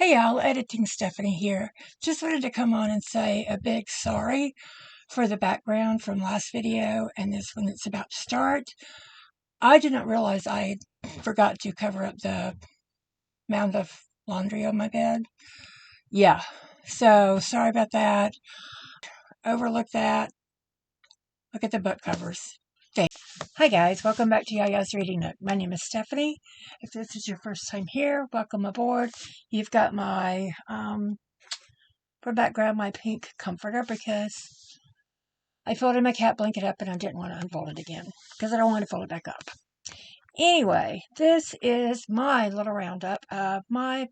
Hey y'all, editing Stephanie here. Just wanted to come on and say a big sorry for the background from last video and this one that's about to start. I did not realize I forgot to cover up the mound of laundry on my bed. Yeah, so sorry about that. Overlook that. Look at the book covers. Thanks. Hi guys, welcome back to Yaya's Reading Nook. My name is Stephanie. If this is your first time here, welcome aboard. You've got my for background, my pink comforter, because I folded my cat blanket up and I didn't want to unfold it again because I don't want to fold it back up. Anyway, this is my little roundup of my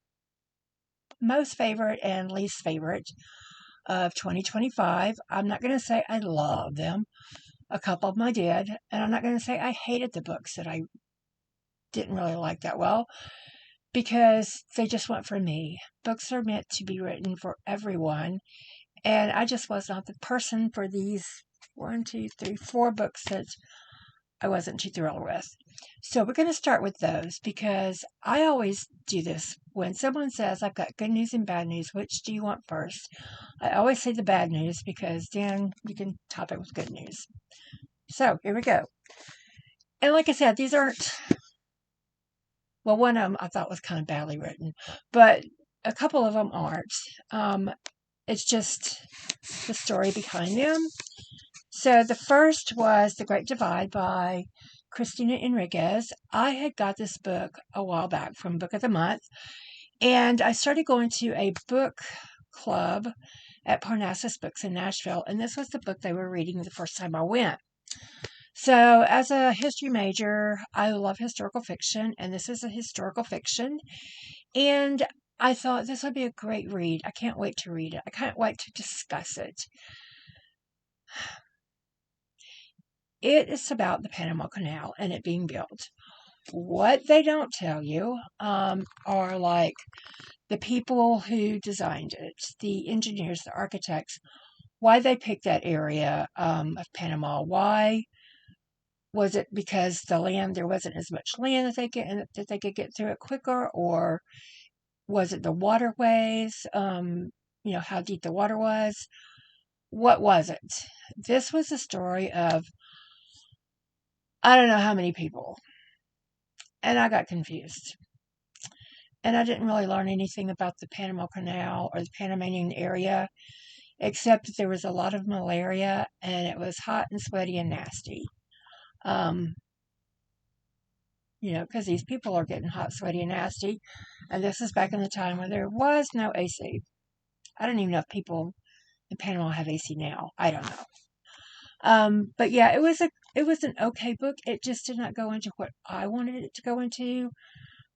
most favorite and least favorite of 2025. I'm not going to say I love them. A couple of them I did. And I'm not going to say I hated the books that I didn't really like that well, because they just weren't for me. Books are meant to be written for everyone. And I just was not the person for these 4 books that I wasn't too thrilled with. So we're going to start with those because I always do this. When someone says, I've got good news and bad news, which do you want first? I always say the bad news because then you can top it with good news. So here we go. And like I said, these aren't, well, one of them I thought was kind of badly written, but a couple of them aren't. It's just the story behind them. So the first was The Great Divide by Christina Enriquez. I had got this book a while back from Book of the Month, and I started going to a book club at Parnassus Books in Nashville, and this was the book they were reading the first time I went. So as a history major, I love historical fiction, and this is a historical fiction, and I thought this would be a great read. I can't wait to read it. I can't wait to discuss it. It is about the Panama Canal and it being built. What they don't tell you are like the people who designed it, the engineers, the architects, why they picked that area of Panama. Why was it because there wasn't as much land that they could get through it quicker, or was it the waterways? How deep the water was. What was it? This was a story of I don't know how many people, and I got confused. And I didn't really learn anything about the Panama Canal or the Panamanian area, except that there was a lot of malaria and it was hot and sweaty and nasty. Because these people are getting hot, sweaty, and nasty. And this is back in the time when there was no AC. I don't even know if people in Panama have AC now. I don't know. But yeah, it was an okay book. It just did not go into what I wanted it to go into,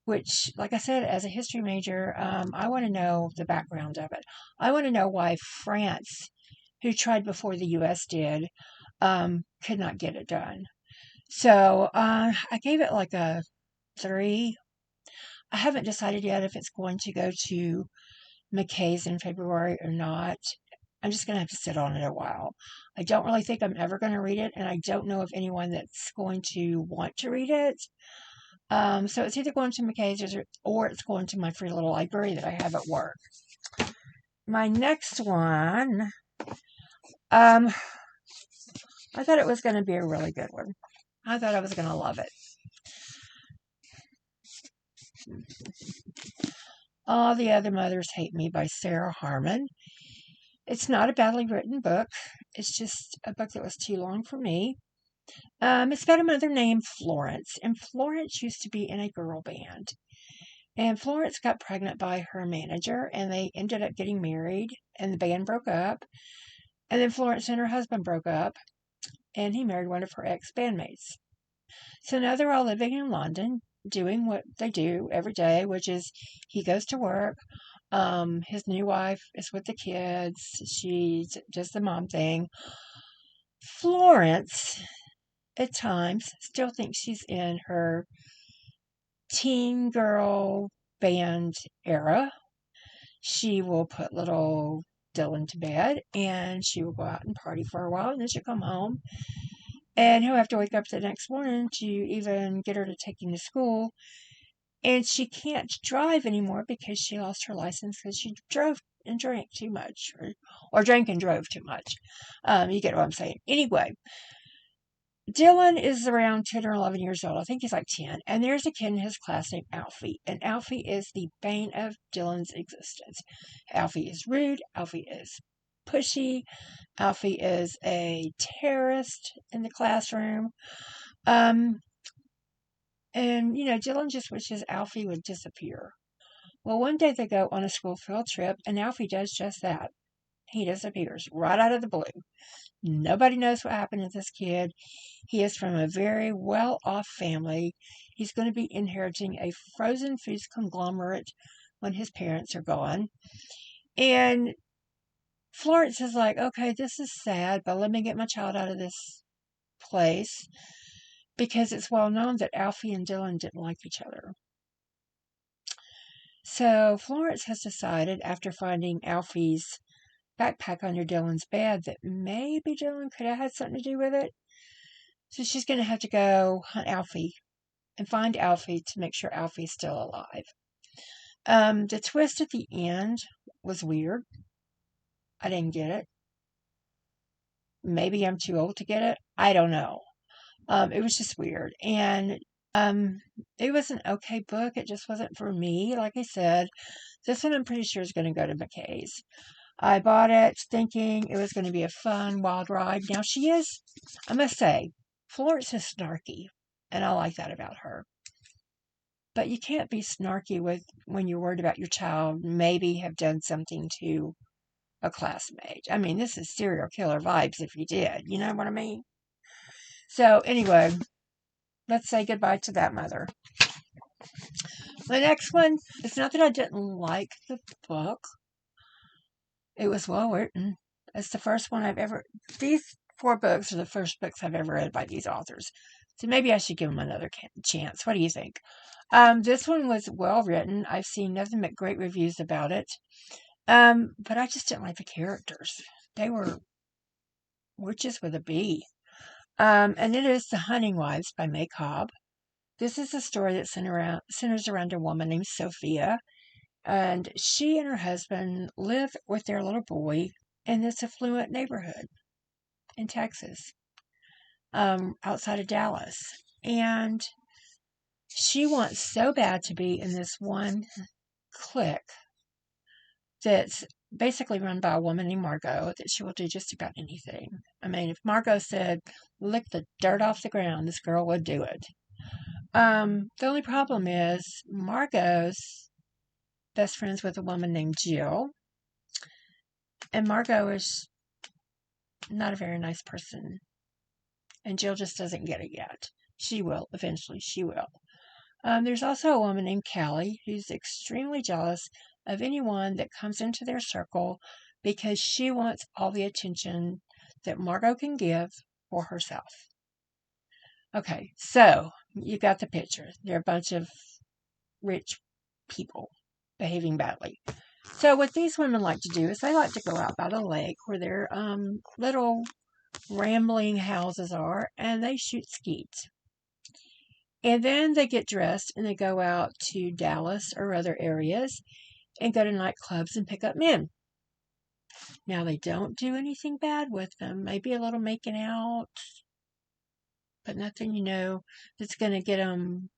which, like I said, as a history major, I want to know the background of it. I want to know why France, who tried before the U.S. did, could not get it done. So I gave it like a 3. I haven't decided yet if it's going to go to McKay's in February or not. I'm just going to have to sit on it a while. I don't really think I'm ever going to read it, and I don't know of anyone that's going to want to read it. So it's either going to McKay's or it's going to my free little library that I have at work. My next one, I thought it was going to be a really good one. I thought I was going to love it. All the Other Mothers Hate Me by Sarah Harmon. It's not a badly written book. It's just a book that was too long for me. It's about a mother named Florence, and Florence used to be in a girl band. And Florence got pregnant by her manager, and they ended up getting married, and the band broke up. And then Florence and her husband broke up, and he married one of her ex-bandmates. So now they're all living in London, doing what they do every day, which is he goes to work. His new wife is with the kids. She does the mom thing. Florence, at times, still thinks she's in her teen girl band era. She will put little Dylan to bed and she will go out and party for a while, and then she'll come home and he'll have to wake up the next morning to even get her to take him to school And she can't drive anymore because she lost her license because she drove and drank too much, or drank and drove too much. You get what I'm saying. Anyway, Dylan is around 10 or 11 years old. I think he's like 10. And there's a kid in his class named Alfie. And Alfie is the bane of Dylan's existence. Alfie is rude. Alfie is pushy. Alfie is a terrorist in the classroom. And, Dylan just wishes Alfie would disappear. Well, one day they go on a school field trip, and Alfie does just that. He disappears right out of the blue. Nobody knows what happened to this kid. He is from a very well off family. He's going to be inheriting a frozen foods conglomerate when his parents are gone. And Florence is like, okay, this is sad, but let me get my child out of this place because it's well known that Alfie and Dylan didn't like each other. So Florence has decided, after finding Alfie's backpack under Dylan's bed, that maybe Dylan could have had something to do with it. So she's going to have to go hunt Alfie and find Alfie to make sure Alfie's still alive. The twist at the end was weird. I didn't get it. Maybe I'm too old to get it. I don't know. It was just weird. And it was an okay book. It just wasn't for me. Like I said, this one I'm pretty sure is going to go to McKay's. I bought it thinking it was going to be a fun, wild ride. Now she is, I must say, Florence is snarky. And I like that about her. But you can't be snarky when you're worried about your child maybe have done something to a classmate. I mean, this is serial killer vibes if you did. You know what I mean? So anyway, let's say goodbye to that mother. The next one, it's not that I didn't like the book. It was well written. It's the first one these 4 books are the first books I've ever read by these authors. So maybe I should give them another chance. What do you think? This one was well written. I've seen nothing but great reviews about it. But I just didn't like the characters. They were witches with a B. And it is The Hunting Wives by May Cobb. This is a story that centers around a woman named Sophia. And she and her husband live with their little boy in this affluent neighborhood in Texas, outside of Dallas. And she wants so bad to be in this one clique that's basically run by a woman named Margot that she will do just about anything. I mean, if Margot said, lick the dirt off the ground, this girl would do it. The only problem is Margot's best friends with a woman named Jill. And Margot is not a very nice person. And Jill just doesn't get it yet. She will, eventually, she will. There's also a woman named Callie who's extremely jealous of anyone that comes into their circle because she wants all the attention that Margot can give for herself. Okay, so you got the picture. They're a bunch of rich people behaving badly. So what these women like to do is they like to go out by the lake where their little rambling houses are, and they shoot skeets. And then they get dressed and they go out to Dallas or other areas and go to nightclubs and pick up men. Now, they don't do anything bad with them. Maybe a little making out, but nothing, that's going to get them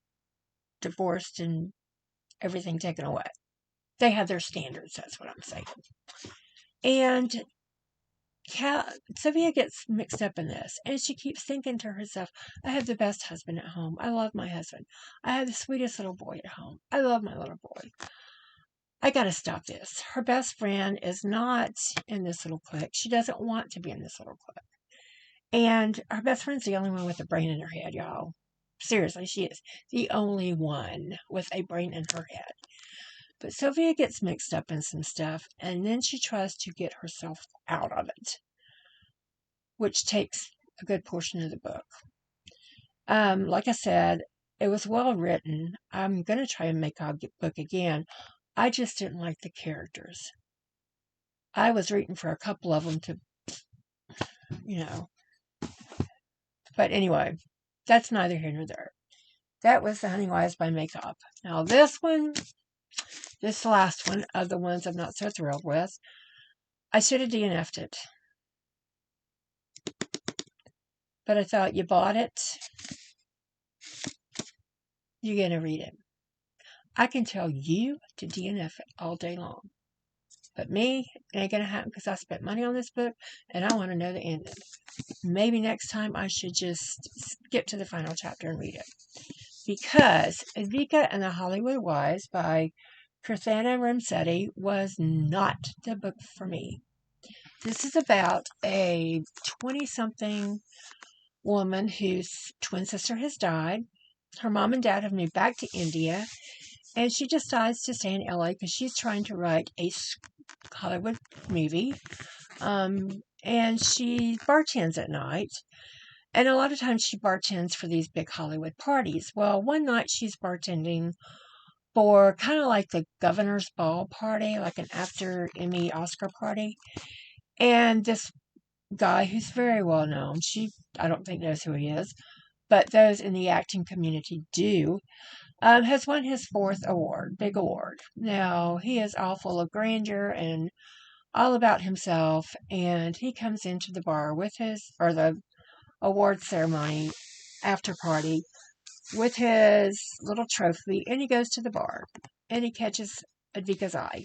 divorced and everything taken away. They have their standards, that's what I'm saying. And Sophia gets mixed up in this, and she keeps thinking to herself, I have the best husband at home. I love my husband. I have the sweetest little boy at home. I love my little boy. I gotta stop this. Her best friend is not in this little clique. She doesn't want to be in this little clique. And her best friend's the only one with a brain in her head, y'all. Seriously, she is the only one with a brain in her head. But Sophia gets mixed up in some stuff, and then she tries to get herself out of it, which takes a good portion of the book. Like I said, it was well written. I'm going to try and make a book again. I just didn't like the characters. I was rooting for a couple of them to, But anyway, that's neither here nor there. That was The Hunting Wives by Makeup. Now this last one of the ones I'm not so thrilled with, I should have DNF'd it. But I thought, you bought it, you're going to read it. I can tell you to DNF it all day long. But me, it ain't going to happen because I spent money on this book and I want to know the ending. Maybe next time I should just skip to the final chapter and read it. Because Evika and the Hollywood Wives by Kirthana Ramsetti was not the book for me. This is about a 20-something woman whose twin sister has died. Her mom and dad have moved back to India, and she decides to stay in LA because she's trying to write a Hollywood movie. And she bartends at night. And a lot of times she bartends for these big Hollywood parties. Well, one night she's bartending for kind of like the governor's ball party, like an after Emmy Oscar party. And this guy who's very well known, I don't think knows who he is, but those in the acting community do, has won his 4th award, big award. Now, he is all full of grandeur and all about himself, and he comes into the bar with the award ceremony after party with his little trophy, and he goes to the bar, and he catches Evika's eye,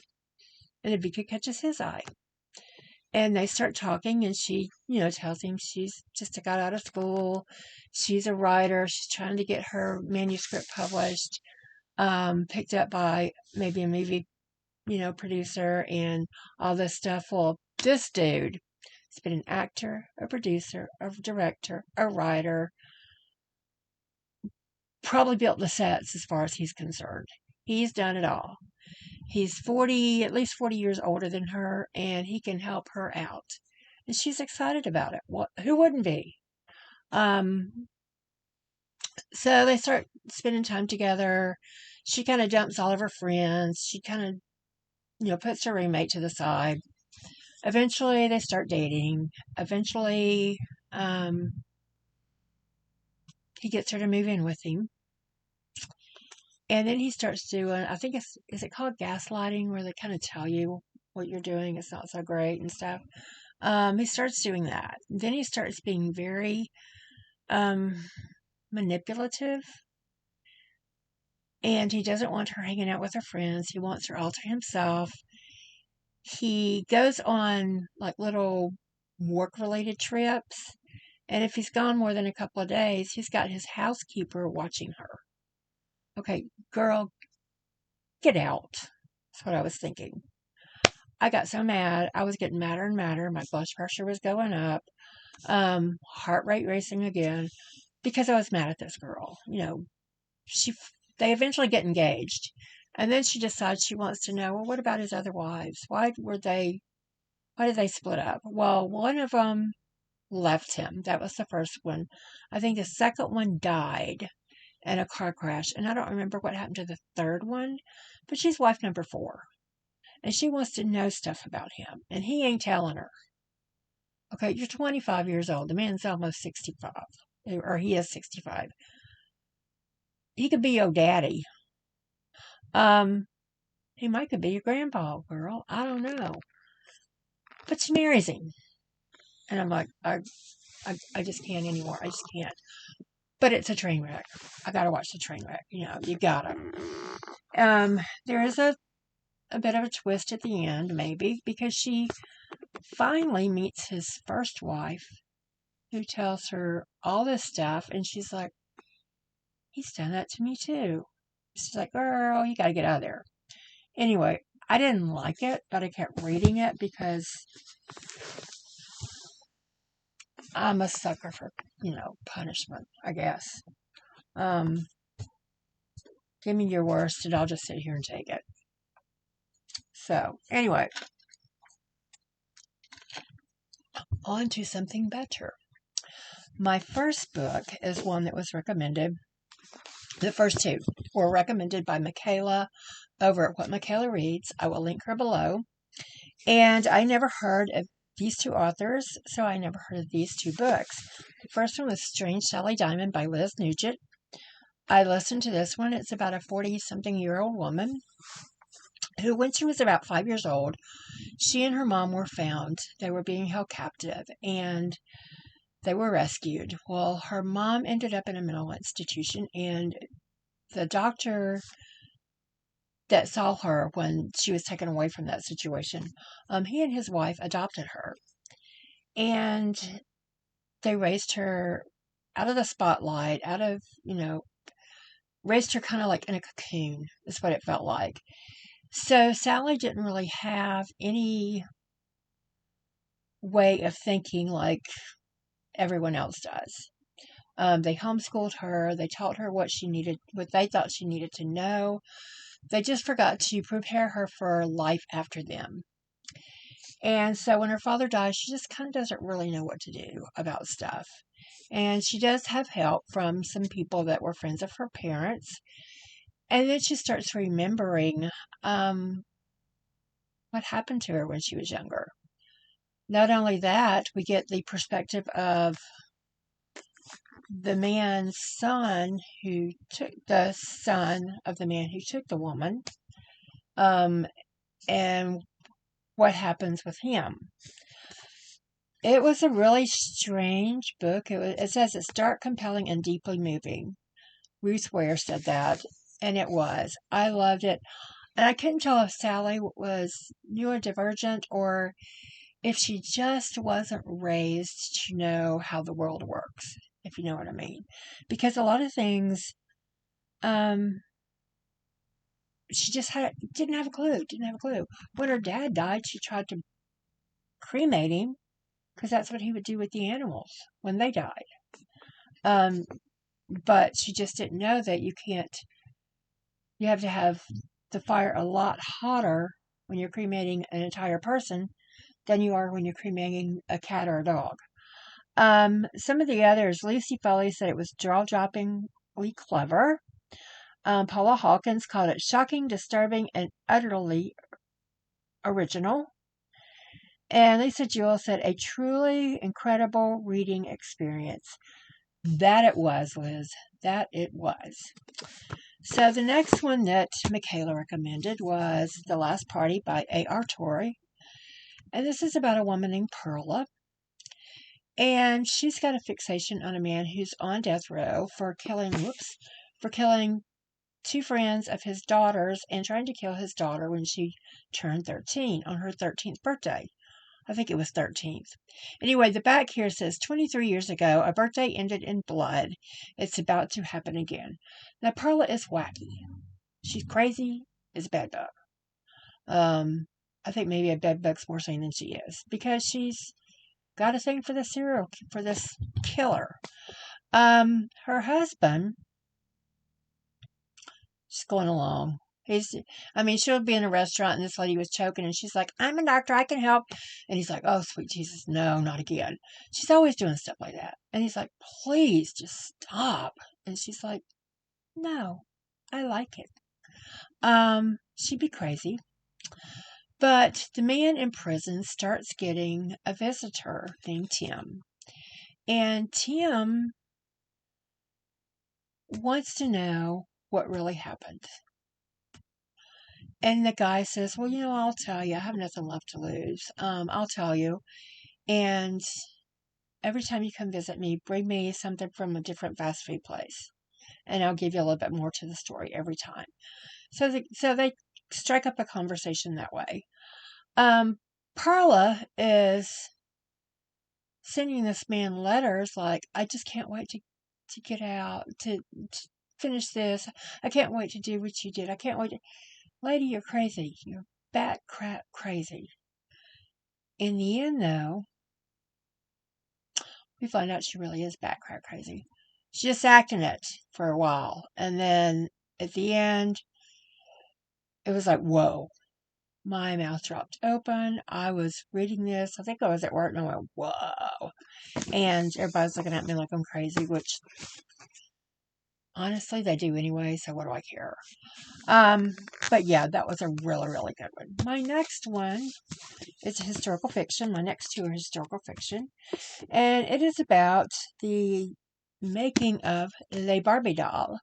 and Evika catches his eye. And they start talking, and she, tells him she's just got out of school. She's a writer. She's trying to get her manuscript published, picked up by maybe a movie, producer and all this stuff. Well, this dude has been an actor, a producer, a director, a writer, probably built the sets as far as he's concerned. He's done it all. He's at least 40 years older than her, and he can help her out. And she's excited about it. Who wouldn't be? So they start spending time together. She kind of dumps all of her friends. She kind of, puts her roommate to the side. Eventually, they start dating. Eventually, he gets her to move in with him. And then he starts doing, I think is it called gaslighting, where they kind of tell you what you're doing is not so great and stuff. He starts doing that. Then he starts being very manipulative. And he doesn't want her hanging out with her friends. He wants her all to himself. He goes on like little work-related trips. And if he's gone more than a couple of days, he's got his housekeeper watching her. Okay, girl, get out. That's what I was thinking. I got so mad. I was getting madder and madder. My blood pressure was going up. Heart rate racing again. Because I was mad at this girl. They eventually get engaged. And then she decides she wants to know, well, what about his other wives? Why did they split up? Well, one of them left him. That was the first one. I think the second one died in a car crash. And I don't remember what happened to the third one. But she's wife number 4. And she wants to know stuff about him. And he ain't telling her. Okay, you're 25 years old. The man's almost 65. Or he is 65. He could be your daddy. He might could be your grandpa, girl. I don't know. But she marries him. And I'm like, I just can't anymore. I just can't. But it's a train wreck. I gotta watch the train wreck. You gotta. There is a bit of a twist at the end, maybe, because she finally meets his first wife, who tells her all this stuff, and she's like, he's done that to me too. She's like, girl, you gotta get out of there. Anyway, I didn't like it, but I kept reading it because I'm a sucker for, punishment, I guess. Give me your worst and I'll just sit here and take it. So, anyway, on to something better. My first book is one that was recommended. The first 2 were recommended by Michaela over at What Michaela Reads. I will link her below. And I never heard of these 2 authors, so I never heard of these 2 books. The first one was Strange Sally Diamond by Liz Nugent. I listened to this one. It's about a 40-something-year-old woman who, when she was about 5 years old, she and her mom were found. They were being held captive and they were rescued. Well, her mom ended up in a mental institution, and the doctor that saw her when she was taken away from that situation, he and his wife adopted her. And they raised her out of the spotlight, raised her kind of like in a cocoon, is what it felt like. So Sally didn't really have any way of thinking like everyone else does. They homeschooled her. They taught her what they thought she needed to know. They just forgot to prepare her for life after them. And so when her father dies, she just kind of doesn't really know what to do about stuff. And she does have help from some people that were friends of her parents. And then she starts remembering what happened to her when she was younger. Not only that, we get the perspective of the man's son who took the son of the man who took the woman, and what happens with him. It was a really strange book. It says it's dark, compelling, and deeply moving. Ruth Ware said that, and it was. I loved it. And I couldn't tell if Sally was neurodivergent or if she just wasn't raised to know how the world works, if you know what I mean. Because a lot of things, she just didn't have a clue. When her dad died, she tried to cremate him because that's what he would do with the animals when they died. But she just didn't know that you have to have the fire a lot hotter when you're cremating an entire person than you are when you're cremating a cat or a dog. Some of the others, Lucy Foley said it was jaw-droppingly clever. Paula Hawkins called it shocking, disturbing, and utterly original. And Lisa Jewell said a truly incredible reading experience. That it was, Liz. That it was. So the next one that Michaela recommended was The Last Party by A.R. Torrey. And this is about a woman named Perla. And she's got a fixation on a man who's on death row for killing two friends of his daughters and trying to kill his daughter when she turned 13 on her 13th birthday. I think it was 13th. Anyway, the back here says 23 years ago, a birthday ended in blood. It's about to happen again. Now, Perla is wacky. She's crazy as a bed bug. I think maybe a bed bug's more sane than she is because she's got a thing for this killer. Her husband, just going along. She'll be in a restaurant and this lady was choking and she's like, I'm a doctor, I can help. And he's like, oh, sweet Jesus, no, not again. She's always doing stuff like that. And he's like, please, just stop. And she's like, no, I like it. She'd be crazy. But the man in prison starts getting a visitor named Tim. And Tim wants to know what really happened. And the guy says, well, I'll tell you. I have nothing left to lose. I'll tell you. And every time you come visit me, bring me something from a different fast food place. And I'll give you a little bit more to the story every time. So they strike up a conversation that way. Perla is sending this man letters like, I just can't wait to get out, to finish this. I can't wait to do what you did. I can't wait to... Lady, you're crazy. You're bat crap crazy. In the end, though, we find out she really is bat crap crazy. She's just acting it for a while. And then at the end, it was like, whoa. My mouth dropped open. I was reading this. I think I was at work and I went, whoa. And everybody's looking at me like I'm crazy, which honestly they do anyway, so what do I care? But yeah, that was a really, really good one. My next one is historical fiction. My next two are historical fiction. And it is about the making of Le Barbie doll.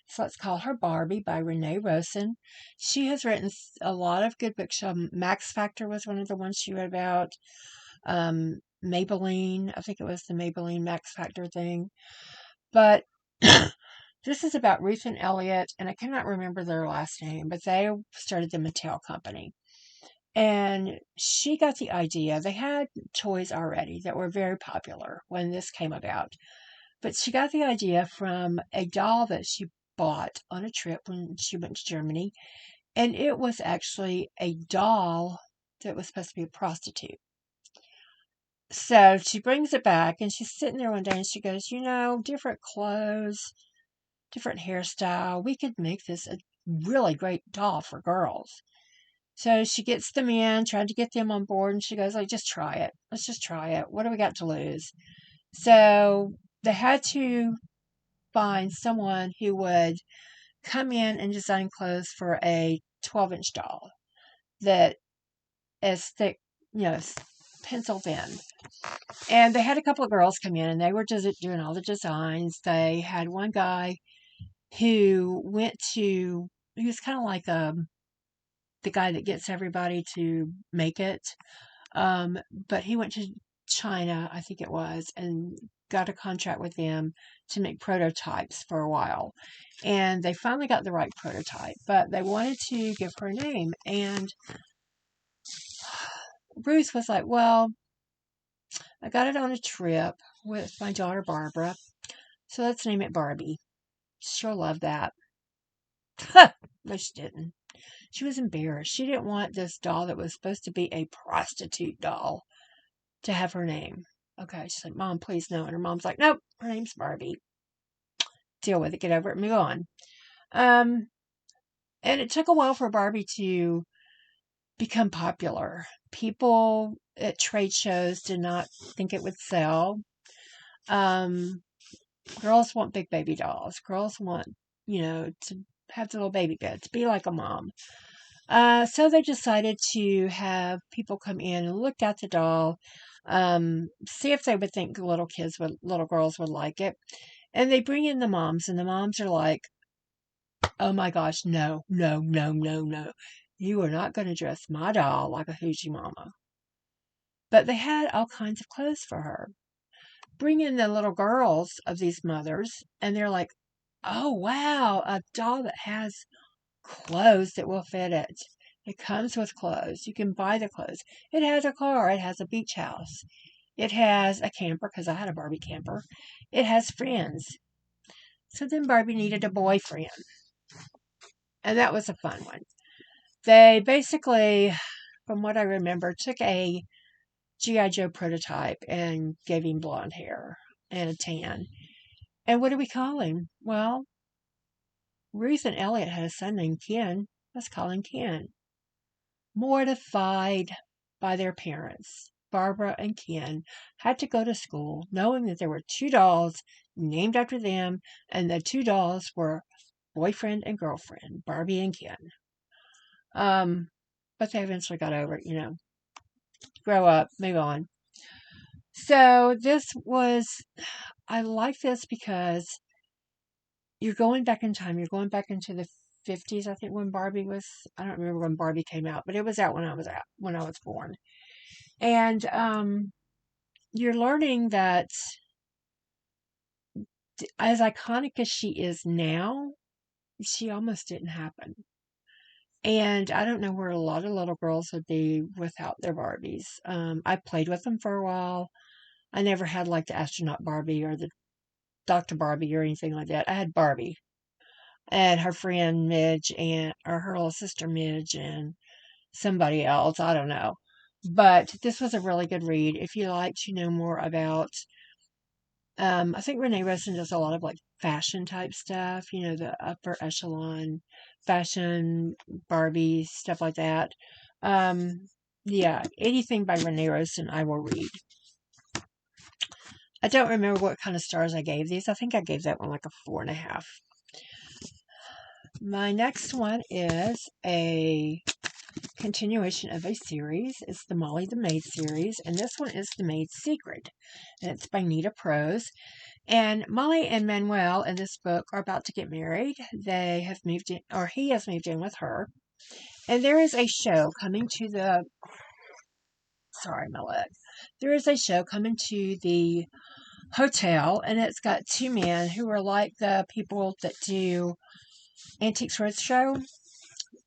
So let's call her Barbie by Renee Rosen. She has written a lot of good books. Max Factor was one of the ones she wrote about. Maybelline, I think it was the Maybelline Max Factor thing. But this is about Ruth and Elliot, and I cannot remember their last name, but they started the Mattel Company. And she got the idea. They had toys already that were very popular when this came about. But she got the idea from a doll that she bought on a trip when she went to Germany. And it was actually a doll that was supposed to be a prostitute. So she brings it back and she's sitting there one day and she goes, different clothes, different hairstyle. We could make this a really great doll for girls. So she gets them in, trying to get them on board, and she goes, like, just try it. Let's just try it. What do we got to lose? So they had to find someone who would come in and design clothes for a 12-inch doll that is thick, pencil thin. And they had a couple of girls come in, and they were just doing all the designs. They had one guy who he was kind of like the guy that gets everybody to make it. But he went to China, I think it was, and got a contract with them to make prototypes for a while. And they finally got the right prototype, but they wanted to give her a name. And Ruth was like, well, I got it on a trip with my daughter Barbara, so let's name it Barbie. She'll love that. No, she didn't. She was embarrassed. She didn't want this doll that was supposed to be a prostitute doll to have her name. Okay, she's like, Mom, please no. And her mom's like, nope, her name's Barbie. Deal with it, get over it, move on. And it took a while for Barbie to become popular. People at trade shows did not think it would sell. Girls want big baby dolls. Girls want, to have the little baby bed, to be like a mom. So they decided to have people come in and look at the doll, see if they would think little girls would like it. And they bring in the moms, and the moms are like, oh my gosh, no, no, no, no, no. You are not going to dress my doll like a hoochie mama. But they had all kinds of clothes for her. Bring in the little girls of these mothers, and they're like, oh wow, a doll that has clothes that will fit it. It comes with clothes. You can buy the clothes. It has a car. It has a beach house. It has a camper, because I had a Barbie camper. It has friends. So then Barbie needed a boyfriend. And that was a fun one. They basically, from what I remember, took a G.I. Joe prototype and gave him blonde hair and a tan. And what do we call him? Well, Ruth and Elliot had a son named Ken. Let's call him Ken. Mortified by their parents, Barbara and Ken had to go to school knowing that there were two dolls named after them, and the two dolls were boyfriend and girlfriend, Barbie and Ken. But they eventually got over it, grow up, move on. So I like this because you're going back in time. You're going back into the 50s, I think, when Barbie was, I don't remember when Barbie came out, but it was out when I was born. And you're learning that as iconic as she is now, she almost didn't happen. And I don't know where a lot of little girls would be without their Barbies. I played with them for a while. I never had like the astronaut Barbie or the Dr. Barbie or anything like that. I had Barbie and her friend Midge or her little sister Midge and somebody else. I don't know. But this was a really good read. If you like to know more about, I think Renee Rosen does a lot of like fashion type stuff, the upper echelon fashion, Barbie, stuff like that. Yeah, anything by Renee Rosen I will read. I don't remember what kind of stars I gave these. I think I gave that one like a 4.5. My next one is a continuation of a series. It's the Molly the Maid series, and this one is The Maid's Secret, and it's by Nita Prose. And Molly and Manuel in this book are about to get married. They have moved in, or he has moved in with her. And there is a show coming to the, sorry, my leg. There is a show coming to the hotel, and it's got two men who are like the people that do Antiques Roadshow.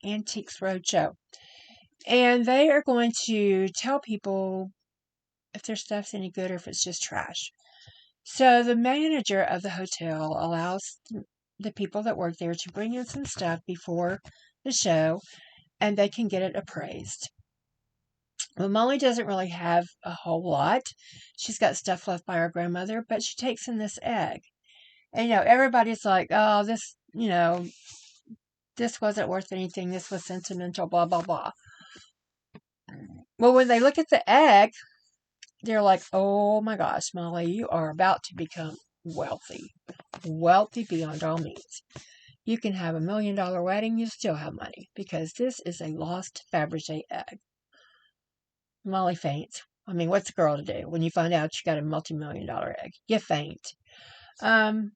Antiques Roadshow. And they are going to tell people if their stuff's any good or if it's just trash. So the manager of the hotel allows the people that work there to bring in some stuff before the show and they can get it appraised. Well, Molly doesn't really have a whole lot. She's got stuff left by her grandmother, but she takes in this egg. And, everybody's like, oh, this wasn't worth anything. This was sentimental, blah, blah, blah. Well, when they look at the egg, they're like, oh my gosh, Molly, you are about to become wealthy. Wealthy beyond all means. You can have $1 million wedding, you still have money, because this is a lost Fabergé egg. Molly faints. I mean, what's a girl to do when you find out you got a multi-million-dollar egg? You faint. But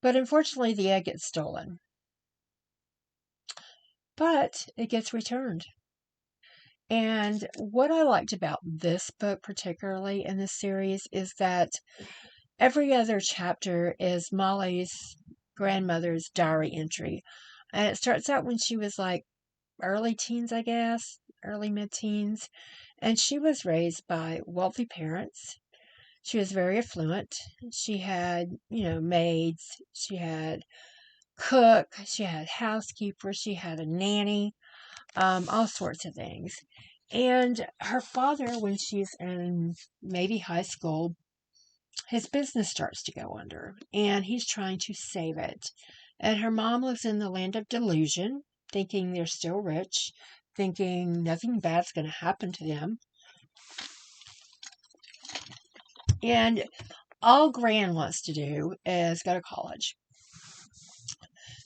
unfortunately, the egg gets stolen. But it gets returned. And what I liked about this book, particularly in this series, is that every other chapter is Molly's grandmother's diary entry. And it starts out when she was like early teens, I guess, early mid-teens. And she was raised by wealthy parents. She was very affluent. She had, maids. She had cook. She had housekeeper. She had a nanny. All sorts of things. And her father, when she's in maybe high school, his business starts to go under and he's trying to save it. And her mom lives in the land of delusion, thinking they're still rich, thinking nothing bad's going to happen to them. And all Gran wants to do is go to college.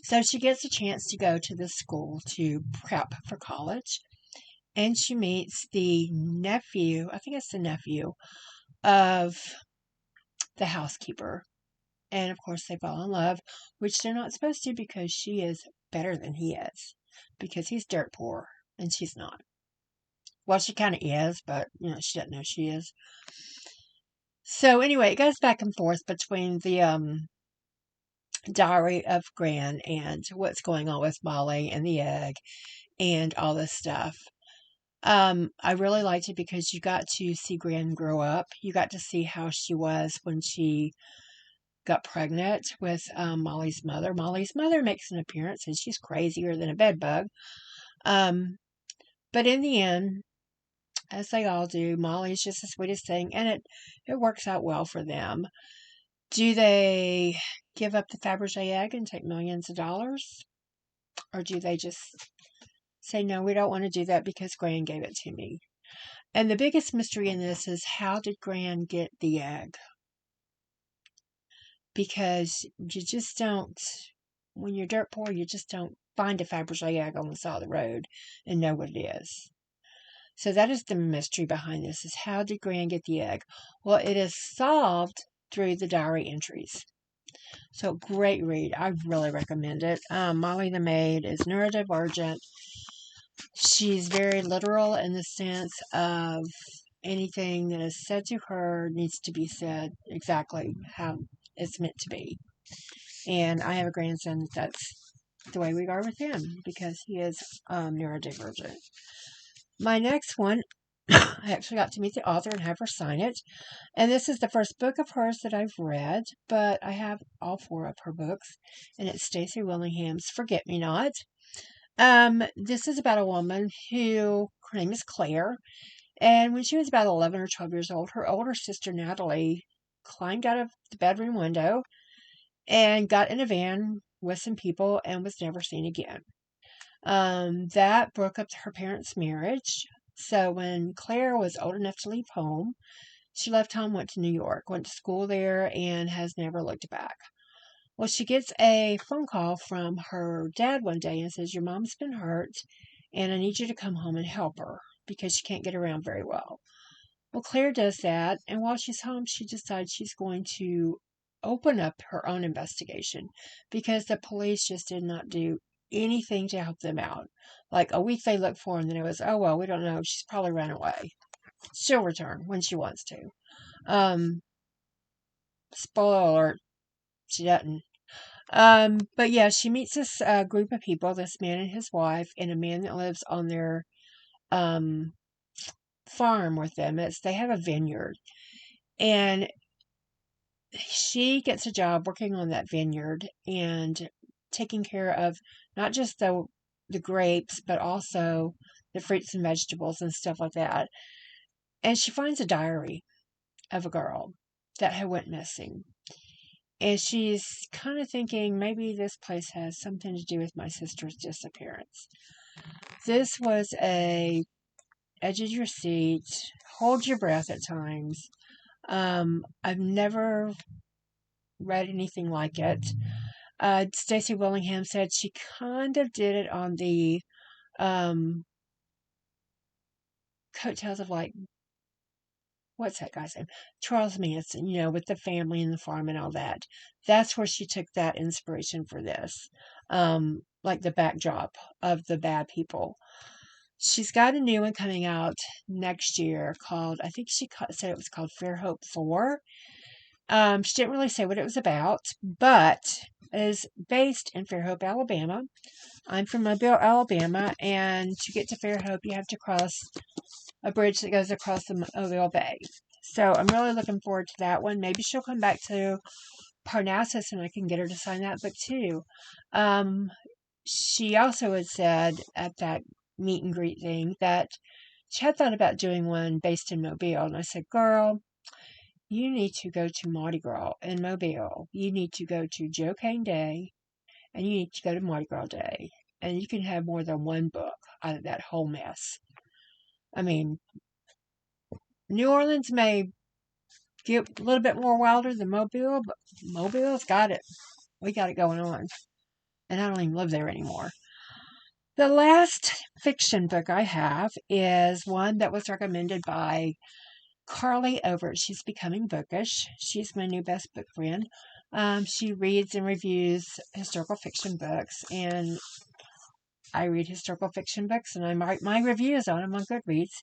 So she gets a chance to go to this school to prep for college. And she meets the nephew, I think it's the nephew, of the housekeeper. And of course, they fall in love, which they're not supposed to because she is better than he is. Because he's dirt poor and she's not. Well, she kind of is, but, she doesn't know she is. So anyway, it goes back and forth between the diary of Gran and what's going on with Molly and the egg and all this stuff. I really liked it because you got to see Gran grow up. You got to see how she was when she got pregnant with Molly's mother. Molly's mother makes an appearance and she's crazier than a bedbug. But in the end, as they all do, Molly's just the sweetest thing and it works out well for them. Do they give up the Fabergé egg and take millions of dollars? Or do they just say, no, we don't want to do that because Gran gave it to me? And the biggest mystery in this is, how did Gran get the egg? Because you just don't, when you're dirt poor, you just don't find a Fabergé egg on the side of the road and know what it is. So that is the mystery behind this, is how did Gran get the egg? Well, it is solved through the diary entries. So great read. I really recommend it. Molly the maid is neurodivergent. She's very literal in the sense of anything that is said to her needs to be said exactly how it's meant to be. And I have a grandson that's the way we are with him because he is neurodivergent. My next one, I actually got to meet the author and have her sign it. And this is the first book of hers that I've read, but I have all 4 of her books. And it's Stacy Willingham's Forget Me Not. This is about a woman who, her name is Claire. And when she was about 11 or 12 years old, her older sister Natalie climbed out of the bedroom window and got in a van with some people and was never seen again. That broke up her parents' marriage. So when Claire was old enough to leave home, she left home, went to New York, went to school there, and has never looked back. Well, she gets a phone call from her dad one day and says, your mom's been hurt, and I need you to come home and help her because she can't get around very well. Well, Claire does that, and while she's home, she decides she's going to open up her own investigation because the police just did not do anything to help them out. Like a week they looked for her, and then it was, oh, well, we don't know. She's probably run away. She'll return when she wants to. Um, Spoiler alert, she doesn't. But yeah, she meets this group of people, this man and his wife, and a man that lives on their um, farm with them. They have a vineyard, and she gets a job working on that vineyard and taking care of not just the grapes, but also the fruits and vegetables and stuff like that. And she finds a diary of a girl that had went missing. And she's kind of thinking maybe this place has something to do with my sister's disappearance. This was a edge of your seat, hold your breath at times. I've never read anything like it. Stacy Willingham said she kind of did it on the coattails of, like, what's that guy's name? Charles Manson, with the family and the farm and all that. That's where she took that inspiration for this. Like the backdrop of the bad people. She's got a new one coming out next year called, I think she said it was called Fairhope 4. She didn't really say what it was about, but it is based in Fairhope, Alabama. I'm from Mobile, Alabama, and to get to Fairhope, you have to cross a bridge that goes across the Mobile Bay. So I'm really looking forward to that one. Maybe she'll come back to Parnassus and I can get her to sign that book too. She also had said at that meet and greet thing that she had thought about doing one based in Mobile. And I said, girl, you need to go to Mardi Gras in Mobile. You need to go to Joe Cane Day, and you need to go to Mardi Gras Day. And you can have more than one book out of that whole mess. I mean, New Orleans may get a little bit more wilder than Mobile, but Mobile's got it. We got it going on. And I don't even live there anymore. The last fiction book I have is one that was recommended by Carly Overt. She's becoming bookish. She's my new best book friend. She reads and reviews historical fiction books, and I read historical fiction books, and I write my reviews on them on Goodreads.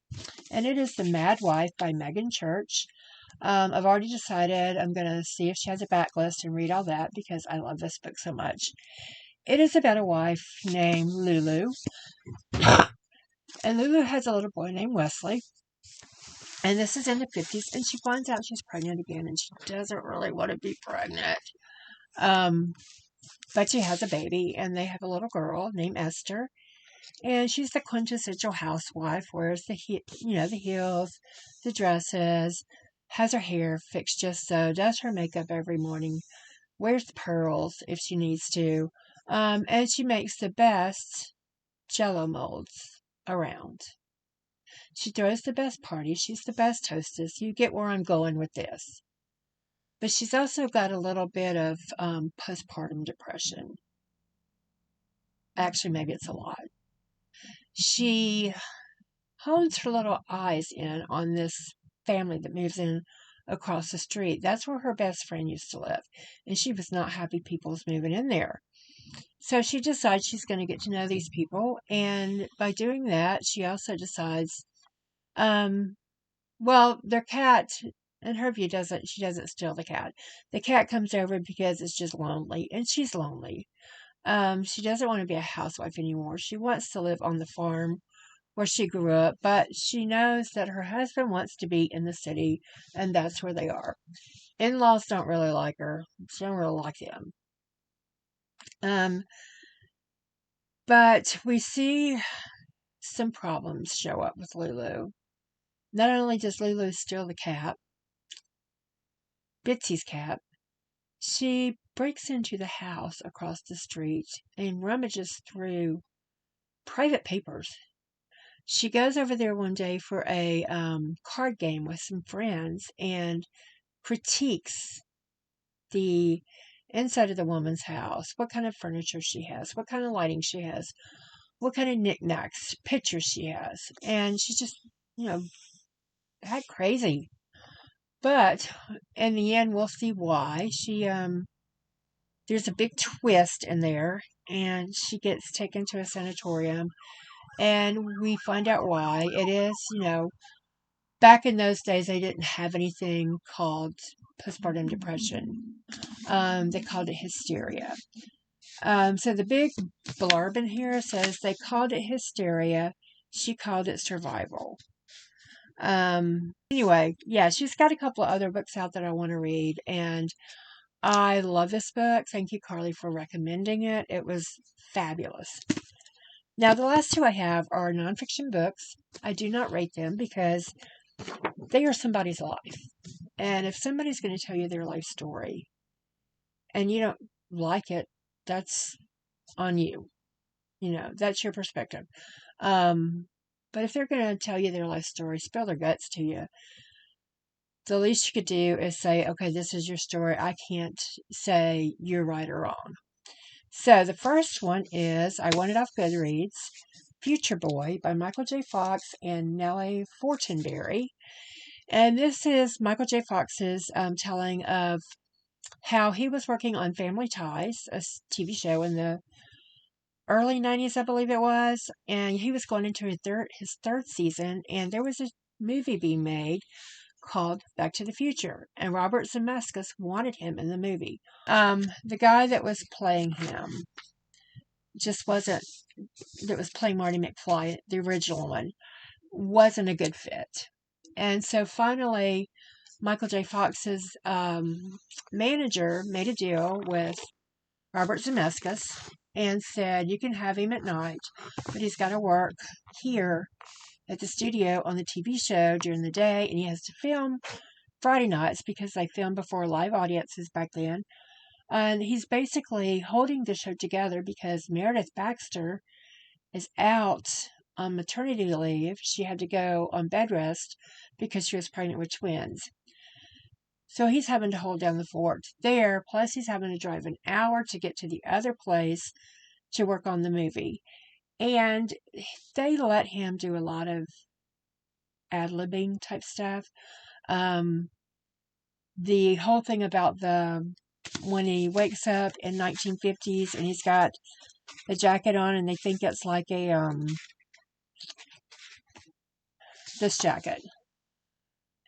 And it is The Mad Wife by Megan Church. I've already decided I'm going to see if she has a backlist and read all that because I love this book so much. It is about a wife named Lulu. And Lulu has a little boy named Wesley. And this is in the 50s. And she finds out she's pregnant again. And she doesn't really want to be pregnant. But she has a baby. And they have a little girl named Esther. And she's the quintessential housewife. Wears the heels, the dresses. Has her hair fixed just so. Does her makeup every morning. Wears pearls if she needs to. And she makes the best Jell-O molds around. She throws the best parties. She's the best hostess. You get where I'm going with this. But she's also got a little bit of postpartum depression. Actually, maybe it's a lot. She hones her little eyes in on this family that moves in across the street. That's where her best friend used to live. And she was not happy people was moving in there. So she decides she's going to get to know these people. And by doing that, she also decides, their cat, in her view, she doesn't steal the cat. The cat comes over because it's just lonely. And she's lonely. She doesn't want to be a housewife anymore. She wants to live on the farm where she grew up, but she knows that her husband wants to be in the city, and that's where they are. In-laws don't really like her. She don't really like them. But we see some problems show up with Lulu. Not only does Lulu steal the cat, Bitsy's cat, she breaks into the house across the street and rummages through private papers. She goes over there one day for a card game with some friends and critiques the inside of the woman's house, what kind of furniture she has, what kind of lighting she has, what kind of knickknacks, pictures she has. And she's just, That crazy. But in the end, we'll see why. There's a big twist in there, and she gets taken to a sanatorium, and we find out why. It is, back in those days, they didn't have anything called postpartum depression. They called it hysteria. So the big blurb in here says they called it hysteria. She called it survival. Anyway, yeah, she's got a couple of other books out that I want to read, and I love this book. Thank you, Carly, for recommending it. It was fabulous. Now, the last two I have are nonfiction books. I do not rate them because they are somebody's life. And if somebody's going to tell you their life story and you don't like it, that's on you. That's your perspective. But if they're going to tell you their life story, spill their guts to you, the least you could do is say, okay, this is your story. I can't say you're right or wrong. So the first one is I Want It Off Goodreads, Future Boy by Michael J. Fox and Nellie Fortenberry. And this is Michael J. Fox's telling of how he was working on Family Ties, a TV show in the early 90s, I believe it was. And he was going into his third season, and there was a movie being made called Back to the Future, and Robert Zemeckis wanted him in the movie. The guy that was playing him that was playing Marty McFly, the original one, wasn't a good fit. And so finally, Michael J. Fox's manager made a deal with Robert Zemeckis and said, you can have him at night, but he's got to work here at the studio on the TV show during the day, and he has to film Friday nights because they filmed before live audiences back then. And he's basically holding the show together because Meredith Baxter is out on maternity leave. She had to go on bed rest because she was pregnant with twins. So he's having to hold down the fort there, plus he's having to drive an hour to get to the other place to work on the movie. And they let him do a lot of ad-libbing type stuff. The whole thing about when he wakes up in 1950s and he's got the jacket on and they think it's like this jacket.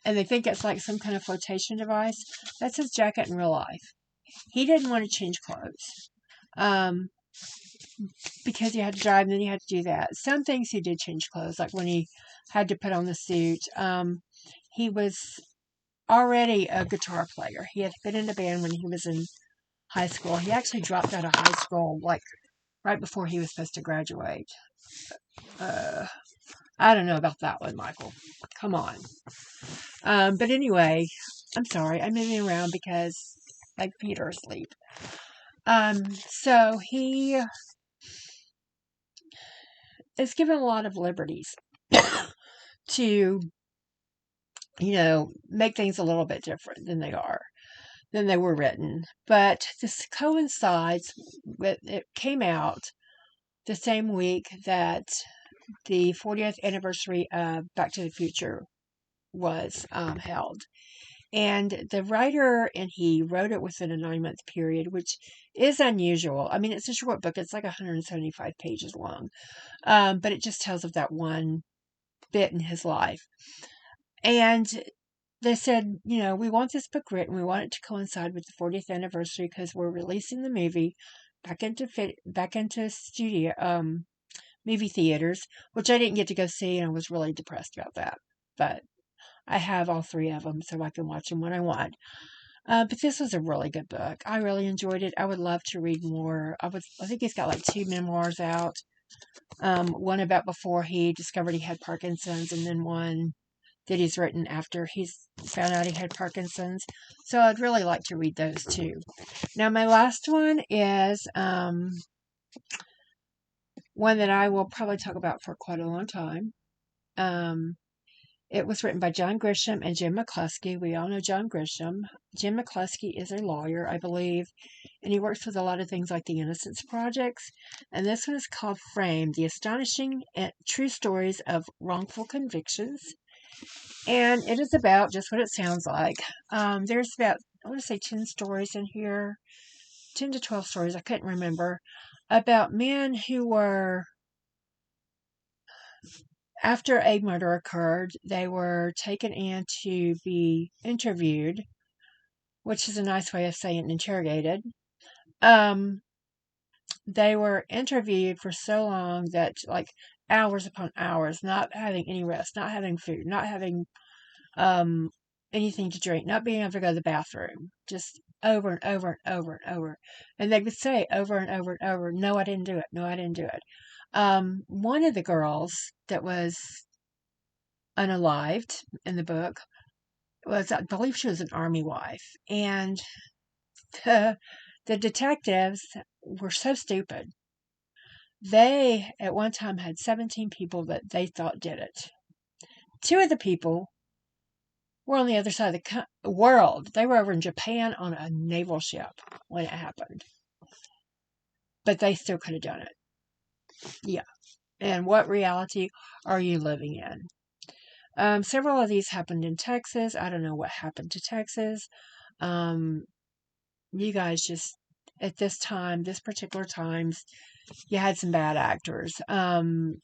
And they think it's like some kind of flotation device. That's his jacket in real life. He didn't want to change clothes. Because he had to drive and then he had to do that. Some things he did change clothes, like when he had to put on the suit. He was already a guitar player. He had been in a band when he was in high school. He actually dropped out of high school like right before he was supposed to graduate. I don't know about that one, Michael. Come on. But anyway, I'm sorry. I'm moving around because my feet are asleep. So he is given a lot of liberties to, make things a little bit different than they were written. But this coincides with, it came out the same week that the 40th anniversary of Back to the Future was held. And the writer and he wrote it within a 9-month period, which is unusual. I mean, it's a short book. It's like 175 pages long. But it just tells of that one bit in his life. And they said, we want this book written. We want it to coincide with the 40th anniversary because we're releasing the movie back into studio movie theaters, which I didn't get to go see, and I was really depressed about that. But I have all 3 of them, so I can watch them when I want. But this was a really good book. I really enjoyed it. I would love to read more. I think he's got like 2 memoirs out. One about before he discovered he had Parkinson's, and then one that he's written after he's found out he had Parkinson's. So I'd really like to read those too. Now my last one is one that I will probably talk about for quite a long time. It was written by John Grisham and Jim McCluskey. We all know John Grisham. Jim McCluskey is a lawyer, I believe, and he works with a lot of things like the Innocence Projects. And this one is called Frame, The Astonishing and True Stories of Wrongful Convictions. And it is about just what it sounds like. There's about, I want to say 10 stories in here, 10 to 12 stories, I couldn't remember, about men who were, after a murder occurred, they were taken in to be interviewed, which is a nice way of saying interrogated. They were interviewed for so long that, like, hours upon hours, not having any rest, not having food, not having um, anything to drink, not being able to go to the bathroom, just over and over and over and over. And they would say over and over and over, no, I didn't do it. No, I didn't do it. One of the girls that was unalived in the book was, I believe she was an army wife. And the, the detectives were so stupid. They, at one time, had 17 people that they thought did it. Two of the people were on the other side of the world. They were over in Japan on a naval ship when it happened. But they still could have done it. Yeah. And what reality are you living in? Several of these happened in Texas. I don't know what happened to Texas. You guys just, at this time, this particular times, you had some bad actors. Like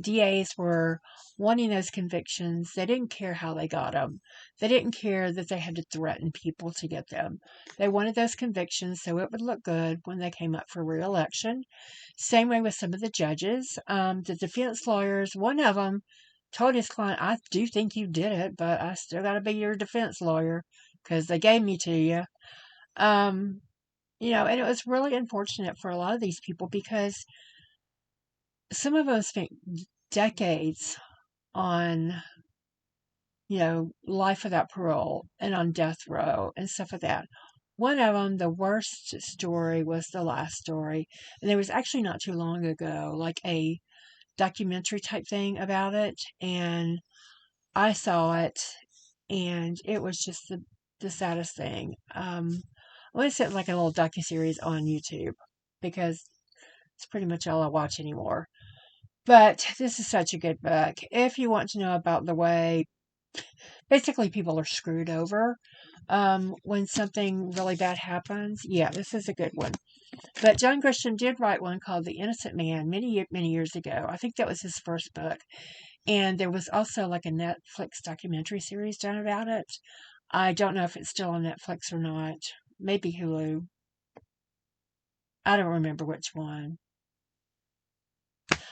DAs were wanting those convictions. They didn't care how they got them. They didn't care that they had to threaten people to get them. They wanted those convictions so it would look good when they came up for re-election. Same way with some of the judges. The defense lawyers, one of them told his client, I do think you did it, but I still got to be your defense lawyer because they gave me to you. And it was really unfortunate for a lot of these people because some of them spent decades on, life without parole and on death row and stuff like that. One of them, the worst story, was the last story. And there was actually not too long ago, like a documentary type thing about it. And I saw it, and it was just the saddest thing. I want to say like a little docuseries on YouTube because it's pretty much all I watch anymore. But this is such a good book. If you want to know about the way basically people are screwed over when something really bad happens, yeah, this is a good one. But John Grisham did write one called The Innocent Man many, many years ago. I think that was his first book. And there was also like a Netflix documentary series done about it. I don't know if it's still on Netflix or not. Maybe Hulu. I don't remember which one.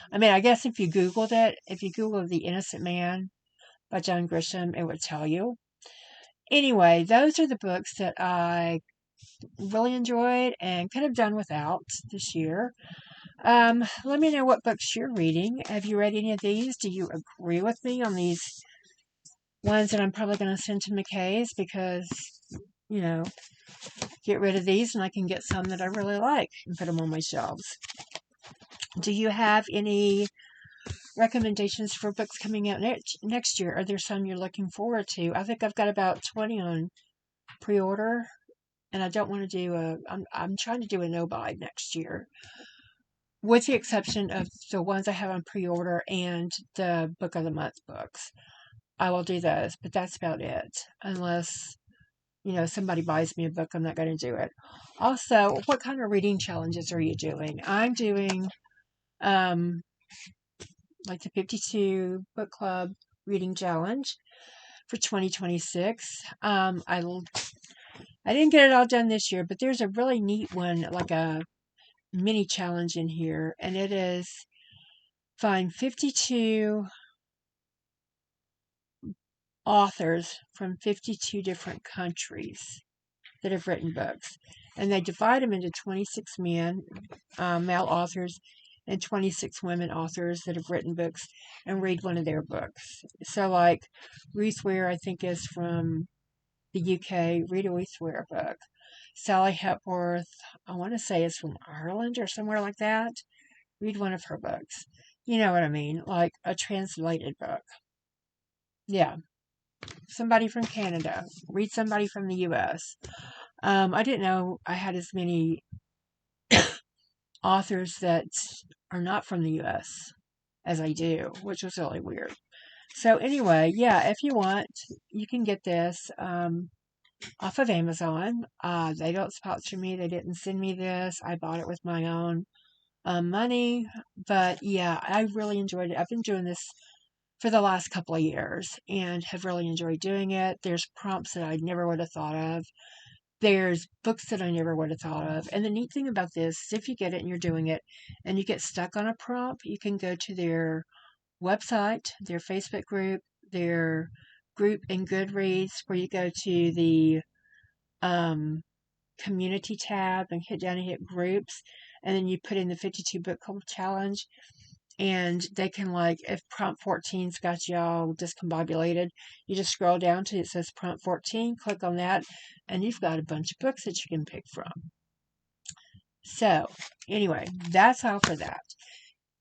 I mean, I guess if you Googled it, if you Googled The Innocent Man by John Grisham, it would tell you. Anyway, those are the books that I really enjoyed and could have done without this year. Let me know what books you're reading. Have you read any of these? Do you agree with me on these ones that I'm probably going to send to McKay's because, get rid of these and I can get some that I really like and put them on my shelves. Do you have any recommendations for books coming out next year? Are there some you're looking forward to? I think I've got about 20 on pre-order, and I don't want to do I'm trying to do a no-buy next year, with the exception of the ones I have on pre-order and the Book of the Month books. I will do those, but that's about it. Unless, somebody buys me a book, I'm not going to do it. Also, what kind of reading challenges are you doing? I'm doing, like the 52 Book Club Reading Challenge for 2026. I didn't get it all done this year, but there's a really neat one, like a mini challenge in here, and it is find 52 authors from 52 different countries that have written books. And they divide them into 26 male authors, and 26 women authors that have written books, and read one of their books. So, like, Ruth Ware, I think, is from the UK. Read a Ruth Ware book. Sally Hepworth, I want to say, is from Ireland or somewhere like that. Read one of her books. You know what I mean? Like a translated book. Yeah. Somebody from Canada. Read somebody from the US. I didn't know I had as many authors that are not from the US as I do, which was really weird. So anyway, yeah, if you want, you can get this off of Amazon. They don't sponsor me. They didn't send me this. I bought it with my own money. But yeah, I really enjoyed it. I've been doing this for the last couple of years and have really enjoyed doing it. There's prompts that I never would have thought of. There's books that I never would have thought of. And the neat thing about this is if you get it and you're doing it and you get stuck on a prompt, you can go to their website, their Facebook group, their group in Goodreads, where you go to the um, community tab and hit down and hit groups, and then you put in the 52 book club challenge, and they can, like, if prompt 14's got you all discombobulated, you just scroll down to it says prompt 14, click on that, and you've got a bunch of books that you can pick from. So anyway, that's all for that.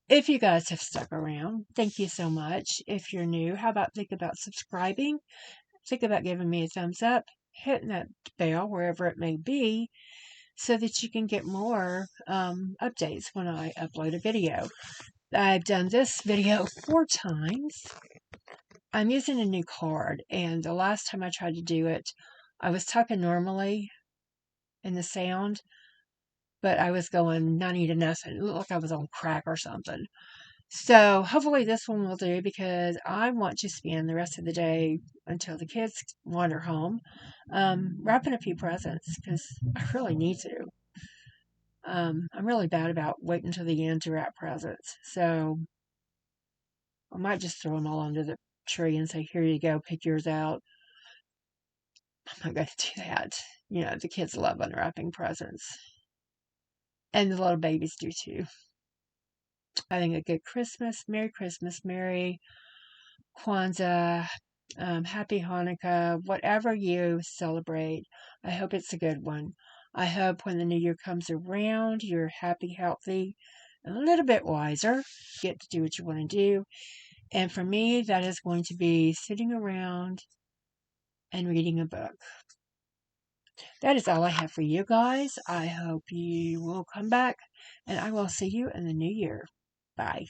If you guys have stuck around, thank you so much. If you're new, how about think about subscribing? Think about giving me a thumbs up, hitting that bell wherever it may be, so that you can get more updates when I upload a video. I've done this video 4 times. I'm using a new card, and the last time I tried to do it, I was talking normally in the sound, but I was going 90 to nothing. It looked like I was on crack or something. So hopefully this one will do, because I want to spend the rest of the day until the kids wander home wrapping a few presents, because I really need to. I'm really bad about waiting until the end to wrap presents. So I might just throw them all under the tree and say, here you go, pick yours out. I'm not going to do that. You know, the kids love unwrapping presents. And the little babies do too. I think a good Christmas, Merry Kwanzaa, Happy Hanukkah, whatever you celebrate. I hope it's a good one. I hope when the new year comes around, you're happy, healthy, and a little bit wiser. Get to do what you want to do. And for me, that is going to be sitting around and reading a book. That is all I have for you guys. I hope you will come back, and I will see you in the new year. Bye.